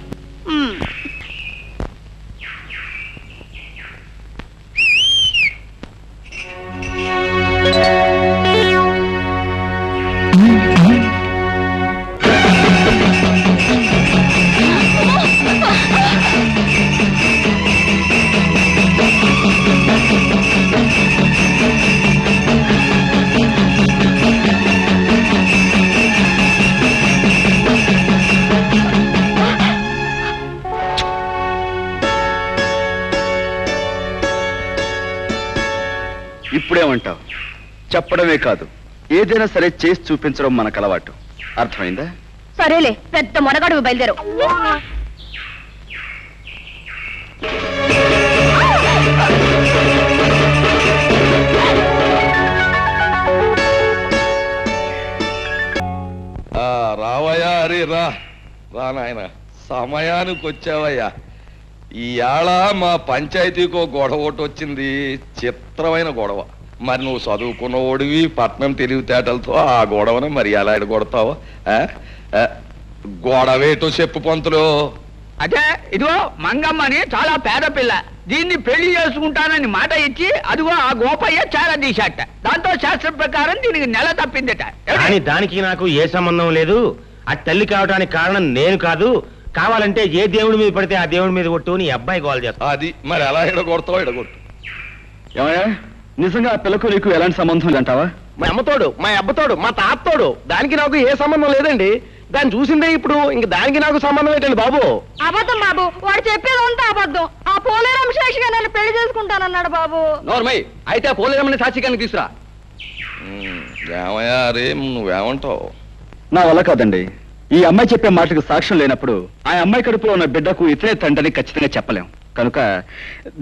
ఇప్పుడేమంటావు? చెప్పడమే కాదు, ఏదైనా సరే చేసి చూపించడం మనకు అలవాటు. అర్థమైందా? సరేలే, పెద్ద మొనగాడు బయలుదేరు. రా నాయన, సమయానికి వచ్చావయ్యా. ఈవేళ మా పంచాయతీకో గొడవ ఒకటి వచ్చింది, చిత్రమైన గొడవ. మరి నువ్వు చదువుకున్న ఓడివి, పట్నం తెలివితేటలతో ఆ గొడవను మరి ఎలా ఎడగొడతావు? గొడవేటో చెప్పు పంతులు. అదే ఇదిగో మంగమ్మని చాలా పేద పిల్ల, దీన్ని పెళ్లి చేసుకుంటానని మాట ఇచ్చి అదిగో ఆ గోపయ్య చాలా తీశాట. దాంతో శాస్త్రం ప్రకారం దీనికి నెల తప్పిందట. కానీ దానికి నాకు ఏ సంబంధం లేదు. ఆ తల్లి కావడానికి కారణం నేను కాదు. కావాలంటే ఏ దేవుడి మీద పడితే ఆ దేవుడి మీద కొట్టు నీ అబ్బాయి గోల్ చేస్తా. అది మరి ఎలా ఎడగొడతావు? ఎడగొట్టు. ఏమయ్యా, నిజంగా ఆ పిల్లకు నీకు ఎలాంటి సంబంధం అంటావా? మా అమ్మతోడు, మా అబ్బతోడు, మా తాతతోడు. దానికి నాకు ఏ సంబంధం లేదండి. దాన్ని చూసిందే ఇప్పుడు. ఇంక దానికి నాకు సంబంధం ఏంటండి బాబు? అబద్ధం బాబు, వాడు చెప్పేదంతా అబద్ధం. ఆ పోలేరమ్మ శేషిగా నన్ను పెళ్లి చేసుకుంటానన్నాడు బాబు. నోర్మై, అయితే పోలేరమ్మని సాక్షికానికి తీసురా. ఏమయ్యా రే, నువ్వేమంటావు? నా వల్ల కాదండి. ఈ అమ్మాయి చెప్పే మాటకు సాక్ష్యం లేనప్పుడు ఆ అమ్మాయి కడుపులో ఉన్న బిడ్డకు ఇతరే తండ్రిని ఖచ్చితంగా చెప్పలేం. కనుక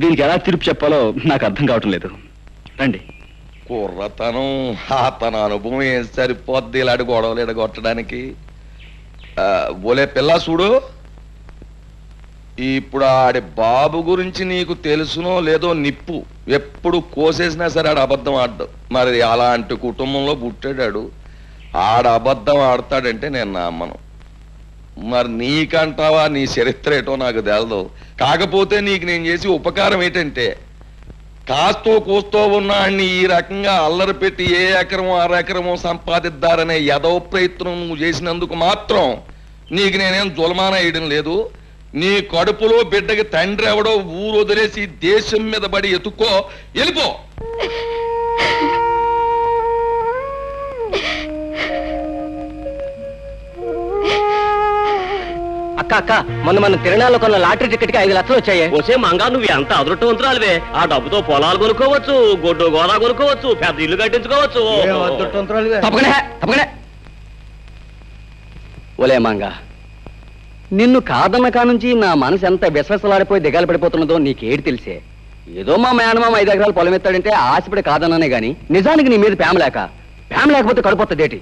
దీనికి ఎలా తీర్పు చెప్పాలో నాకు అర్థం కావటం లేదు. రండి. కుర్రతనం, తన అనుభవం ఏం సరిపోద్ది ఇలాంటి గొడవలు ఎడగొట్టడానికి? బోలే పిల్ల చూడు, ఇప్పుడు ఆడి బాబు గురించి నీకు తెలుసునో లేదో, నిప్పు ఎప్పుడు కోసేసినా సరే ఆడ అబద్ధం ఆడ్డు. మరి అలాంటి కుటుంబంలో పుట్టాడాడు, ఆడ అబద్ధం ఆడతాడంటే నేను నమ్మను. మరి నీకంటావా? నీ చరిత్ర ఏటో నాకు తెలదు. కాకపోతే నీకు నేను చేసి ఉపకారం ఏంటంటే, కాస్తో కూస్తో ఉన్నాన్ని ఈ రకంగా అల్లరి పెట్టి ఏ ఎకరమో అరెకరమో సంపాదిద్దారనే యదవ ప్రయత్నం నువ్వు చేసినందుకు మాత్రం నీకు నేనేం జులమాన వేయడం లేదు. నీ కడుపులో బిడ్డకి తండ్రి ఎవడో ఊరు వదిలేసి దేశం మీద పడి ఎత్తుక్కో, వెళ్ళిపో. అక్క అక్క, మన తిరణాల్లో కొన్న లాటరీ టికెట్ కి 5 లక్షలు వచ్చాయి. వచ్చే మంగా నువ్వు ఎంత అదృష్టవంతురాలువే. ఆ డబ్బుతో పొలాలు కొనుక్కోవచ్చు, గొడ్డు గోదా కొనుక్కోవచ్చు, పెద్ద ఇల్లు కట్టించుకోవచ్చు. ఒలే మంగా, నిన్ను కాదన్న కానుంచి నా మనసు ఎంత విశ్వాసలాడిపోయి దిగాలు పడిపోతున్నదో నీకేటి తెలిసే. ఏదో మా మేనమామ 5 ఎకరాలు పొలం ఎత్తాడంటే ఆశపడి కాదన్నానే గాని నిజానికి నీ మీద ప్రేమ లేకపోతే కడుపుతదేటి?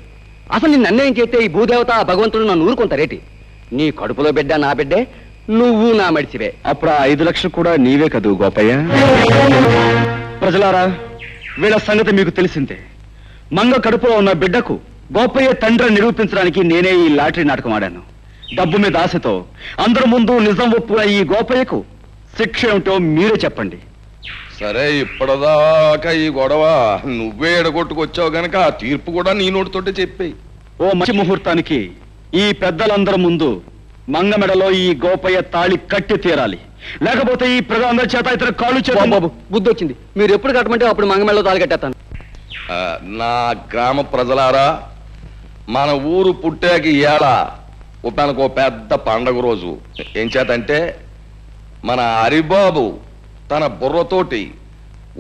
అసలు నిన్ను అన్యాయం చేస్తే ఈ భూదేవత భగవంతుడు నన్ను ఊరుకుంటారేటి? నీ కడుపులో బిడ్డ నా బిడ్డే, నువ్వు నా మడిచివే. అప్పుడు 5 లక్షలు కూడా నీవే కదూ గోపయ్య? ప్రజలారా, వీళ్ళ సంగతి మీకు తెలిసిందే. మంగ కడుపులో ఉన్న బిడ్డకు గోపయ్య తండ్రిని నిరూపించడానికి నేనే ఈ లాటరీ నాటకం ఆడాను. డబ్బు మీద ఆశతో అందరి ముందు నిజం ఒప్పుకున్న ఈ గోపయ్యకు శిక్ష ఏమిటో మీరే చెప్పండి. సరే, ఇప్పటిదాకా ఈ గొడవ నువ్వే ఎడగొట్టుకొచ్చావు గనక ఆ తీర్పు కూడా నీ నోటితోటే చెప్పేయి. ఓ మంచి ముహూర్తానికి ఈ పెద్దలందరి ముందు మంగ మెడలో ఈ గోపయ్య తాళి కట్టి తీరాలి. లేకపోతే ఈ ప్రజలందరి చేత ఇతర కాళ్ళు బాబు బుద్ధి వచ్చింది. మీరు ఎప్పుడు కట్టమంటే అప్పుడు మంగ మెడలో తాళి కట్టేస్తాను. నా గ్రామ ప్రజలారా, మన ఊరు పుట్టాక ఇవాళ మనకు పెద్ద పండగ రోజు. ఏం చేతంటే, మన హరిబాబు తన బుర్రతోటి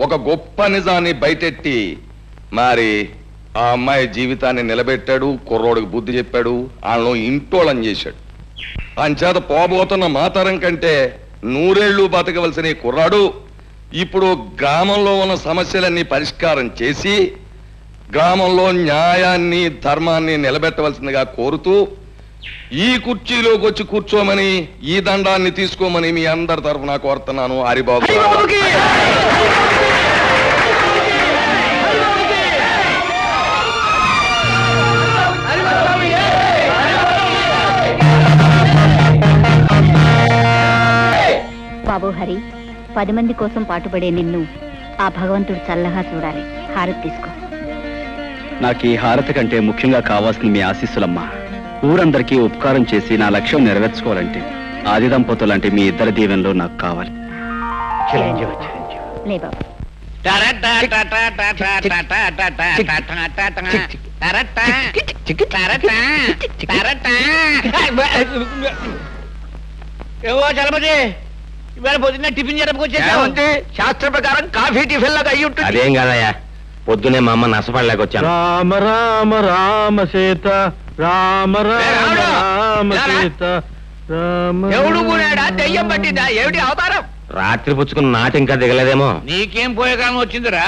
ఒక గొప్ప నిజాన్ని బయటెట్టి మరి ఆ అమ్మాయి జీవితాన్ని నిలబెట్టాడు, కుర్రోడికి బుద్ధి చెప్పాడు, వాళ్ళను ఇంటోళం చేశాడు. అంచేత పోబోతున్న మాతరం కంటే 100 ఏళ్ళు బతకవలసిన కుర్రాడు ఇప్పుడు గ్రామంలో ఉన్న సమస్యలన్నీ పరిష్కారం చేసి గ్రామంలో న్యాయాన్ని ధర్మాన్ని నిలబెట్టవలసిందిగా కోరుతూ ఈ కుర్చీలోకి వచ్చి కూర్చోమని, ఈ దండాన్ని తీసుకోమని మీ అందరి తరఫున కోరుతున్నాను. హరిబాబు బాబు హరి, 10 మంది కోసం పాటుపడే నిన్ను ఆ భగవంతుడు చల్లగా చూడాలి. హారతి తీసుకో. నాకు ఈ హారతి కంటే ముఖ్యంగా కావాల్సిన మీ ఆశీస్సులమ్మా. ఊరందరికీ ఉపకారం చేసి నా లక్ష్యం నెరవేర్చుకోవాలంటే ఆది దంపతులంటే మీ ఇద్దరి దీవెనలు నాకు కావాలి. లే బాబు. ఏవో చలపతి, ఇవాళ పొద్దున్న టిఫిన్ చేయడానికి శాస్త్ర ప్రకారం కాఫీ టిఫిన్ లాగా అయ్యి ఉంటుంది. అదేం కాదయ్యా, పొద్దునే మా అమ్మ నష్టపడలేకొచ్చాను. రామ రామ రామ సీత, రామ రామ రామ సీత, ఎవడు కూడాడా? దెయ్యం పట్టిందా? ఏమిటి అవతారం? రాత్రి పుచ్చుకున్న నాటి ఇంకా దిగలేదేమో. నీకేం పోయేకాలం వచ్చిందిరా?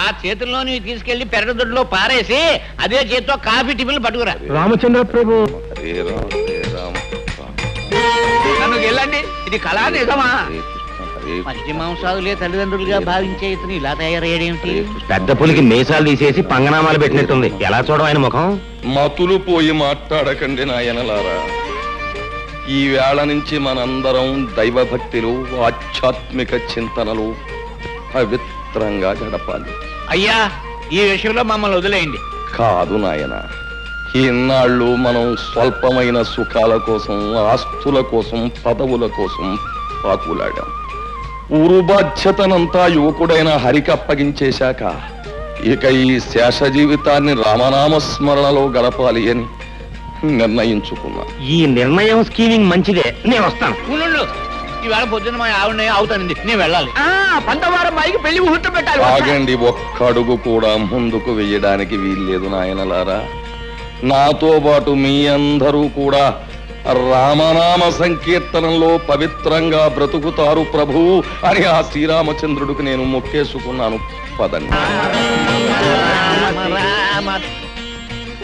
ఆ చేతుల్లో నీ తీసుకెళ్లి పెరగదొడ్లో పారేసి అదే చేతితో కాఫీ టిఫిన్లు పట్టుకురా. రామచంద్ర ప్రభు. హరే రామ హరే రామ రామ నన్ను వెళ్ళండి, ఇది కళా నిజమా? మధ్య మాంసాదులే తల్లిదండ్రులుగా భావించే ఇతను ఇలా తయారయ్యాడేమిటి? పెద్ద పులికి మీసాలు తీసేసి పంగనామాలు పెట్టినట్టుంది. ఎలా చూడడం ఆయన ముఖం? మతులు పోయి మాట్లాడకండి నాయనలారా. ఈ వేళ నుంచి మనందరం దైవభక్తిలో ఆధ్యాత్మిక చింతనలు పవిత్రంగా గడపాలి. అయ్యా, ఈ విషయంలో మమ్మల్ని వదిలేయండి. కాదు నాయన, ఇన్నాళ్ళు మనం స్వల్పమైన సుఖాల కోసం, ఆస్తుల కోసం, పదవుల కోసం పాకులాడాం. ఊరు బాధ్యతనంతా యువకుడైన హరికి అప్పగించేశాక ఇక ఈ శేష జీవితాన్ని రామనామస్మరణలో గడపాలి అని నిర్ణయించుకున్నా. ఈ నిర్ణయం స్కీమింగ్ మంచిదే, నేను వస్తాను. ఉండు, ఈవేళ పొద్దున్న మా ఆవిడ అవుతానండి, నేను వెళ్ళాలి. 12వ అమ్మాయికి పెళ్లి ముహూర్తం పెట్టాలి. ఆగండి, ఒక్క అడుగు కూడా ముందుకు వెయ్యడానికి వీల్లేదు నాయనలారా. నాతో పాటు మీ అందరూ కూడా రామనామ సంకీర్తనంలో పవిత్రంగా బ్రతుకుతారు ప్రభు అని ఆ శ్రీరామచంద్రుడికి నేను మొక్కేసుకున్నాను. పదండి.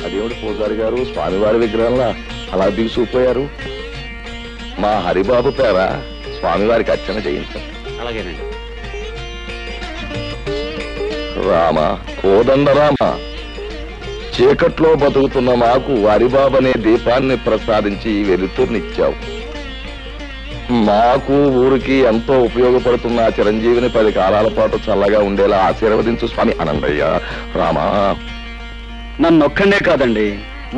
అదేమిటి పూజారి గారు, స్వామివారి విగ్రహంలా అలా దిగుసుకుపోయారు? మా హరిబాబు పేర స్వామివారికి అర్చన చేయించారు. అలాగేనండి. రామ, కోదండరామ, చీకట్లో బతుకుతున్న మాకు హరిబాబనే దీపాన్ని ప్రసాదించి వెలుతురునిచ్చావు. మాకు ఊరికి ఎంతో ఉపయోగపడుతున్న ఆ చిరంజీవిని 10 కాలాల పాటు చల్లగా ఉండేలా ఆశీర్వదించు స్వామి. అనందయ్య, రామా. నన్నొక్కడే కాదండి,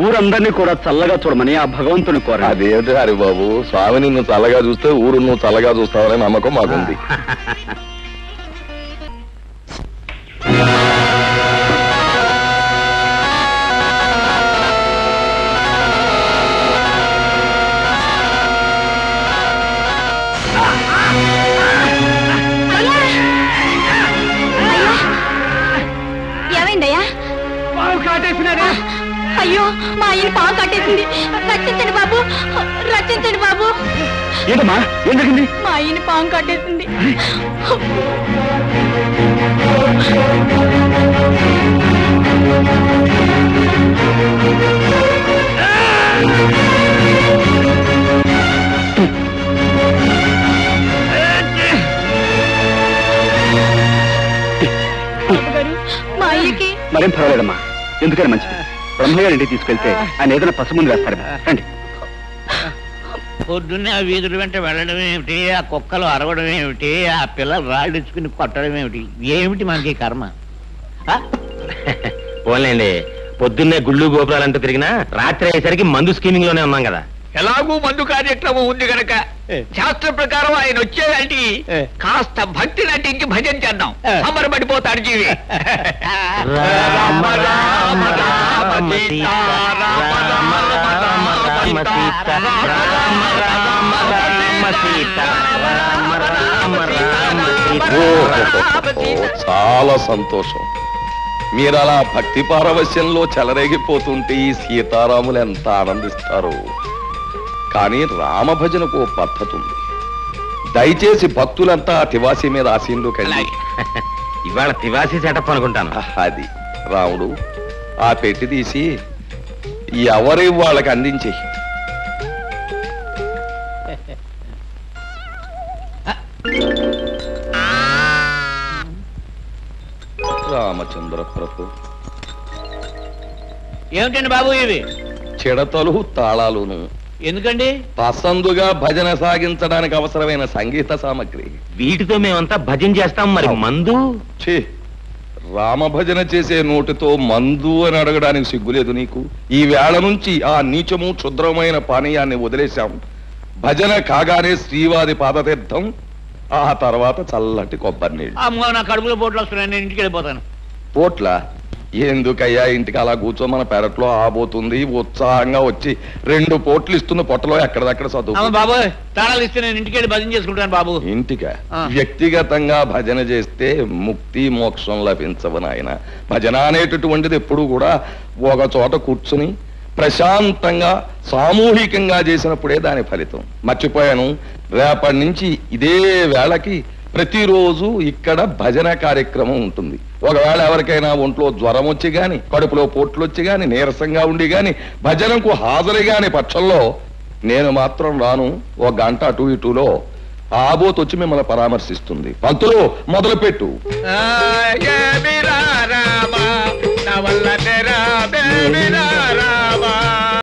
ఊరందరినీ కూడా చల్లగా చూడమని ఆ భగవంతుని కోర. అదేంటి హరిబాబు, స్వామి నిన్ను చల్లగా చూస్తే ఊరు నువ్వు చల్లగా చూస్తావనే నమ్మకం మాకుంది. ఏమైందయ్యా? అయ్యో, మా ఆయన పాము కట్టేసింది. రక్షించండి బాబు, రక్షించండి బాబు. ఏంటమ్మా, ఏం జరిగింది? మా ఆయన పాము కట్టేసింది. మా అయ్యకి మరేం పర్వాలేదమ్మా, ఎందుకని మంచిది. బ్రహ్మగారింటికి తీసుకెళ్తే ఆయన ఏదైనా పసుముందు వేస్తారు. రండి. పొద్దున్నే ఆ వీధుల వెంట వెళ్ళడం ఏమిటి, ఆ కుక్కలు అరవడం ఏమిటి, ఆ పిల్లలు రాళ్ళిచ్చుకుని కొట్టడం ఏమిటి, ఏమిటి మనకి కర్మ? పోలేండి, పొద్దున్నే గుళ్ళు గోపురాలంటూ తిరిగినా రాత్రి అయ్యేసరికి మందు స్కీమింగ్ లోనే ఉన్నాం కదా. ఎలాగూ మందు కార్యక్రమం ఉంది గనక శాస్త్ర ప్రకారం ఆయన వచ్చేదంటే కాస్త భక్తి నటించి భజన చేద్దాం. సంబరపడిపోతాడు జీవి. రామ రామ రామ సీతా, రామ రామ రామ సీతా, రామ రామ రామ సీతా, రామ రామ రామ సీతా. చాలా సంతోషం. మీరు అలా భక్తి పారవశ్యంలో చెలరేగిపోతుంటే ఈ సీతారాములు ఎంత ఆనందిస్తారు. కానీ రామభజనకు ఓ పద్ధతి ఉంది. దయచేసి భక్తులంతా ఆ తివాసి మీద ఆశీనులు కలిగి. ఇవాళ తివాసి సెటప్ అనుకుంటాను. అది రాముడు, ఆ పెట్టి తీసి ఎవరి వాళ్ళకి అందించే. రామచంద్ర ప్రభు, ఏమిటండి బాబు ఇవి? చిడతలు తాళాలును. ఎందుకండి? పసందుగా భజన సాగించడానికి అవసరమైన సంగీత సామగ్రి. వీటితో మేమంతా భజన చేస్తాం. మరి మందు? ఛీ, రామభజన చేసే నోటితో మందు అని అడగడానికి సిగ్గులేదు నీకు? ఈ వేళ నుంచి ఆ నీచము క్షుద్రమైన పానీయాన్ని వదిలేశాం. భజన కాగానే శ్రీవారి పాదతీర్థం, ఆ తర్వాత చల్లటి కొబ్బరి నీళ్ళు. అమ్మో, నా కడుపులో పోట్లు వస్తున్నాయి, నేను ఇంటికి వెళ్ళిపోతాను. పోట్ల ఎందుకయ్యా, ఇంటికి అలా కూర్చో, మన పెరట్లో ఆబోతుంది. ఉత్సాహంగా వచ్చి 2 పోట్లు ఇస్తున్న పొట్టలో ఎక్కడదక్కడ చదువు. బాబు, తాళాలు ఇస్తే నేను ఇంటికి వెళ్ళి భజన చేసుకుంటాను బాబు. ఇంటికా? వ్యక్తిగతంగా భజన చేస్తే ముక్తి మోక్షం లభించవు నాయన. భజన అనేటటువంటిది ఎప్పుడు కూడా ఒక చోట కూర్చుని ప్రశాంతంగా సామూహికంగా చేసినప్పుడే దాని ఫలితం. మర్చిపోయాను, రేపటి నుంచి ఇదే వేళకి ప్రతిరోజు ఇక్కడ భజన కార్యక్రమం ఉంటుంది. ఒకవేళ ఎవరికైనా ఒంట్లో జ్వరం వచ్చి గాని, కడుపులో పోట్లు వచ్చి గాని, నీరసంగా ఉండి గాని, భజనకు హాజరు గాని పక్షంలో నేను మాత్రం రాను. ఒక గంట అటు ఇటులో ఆబోత్ వచ్చి మిమ్మల్ని పరామర్శిస్తుంది. పంతులు మొదలు పెట్టు. నా వల్ల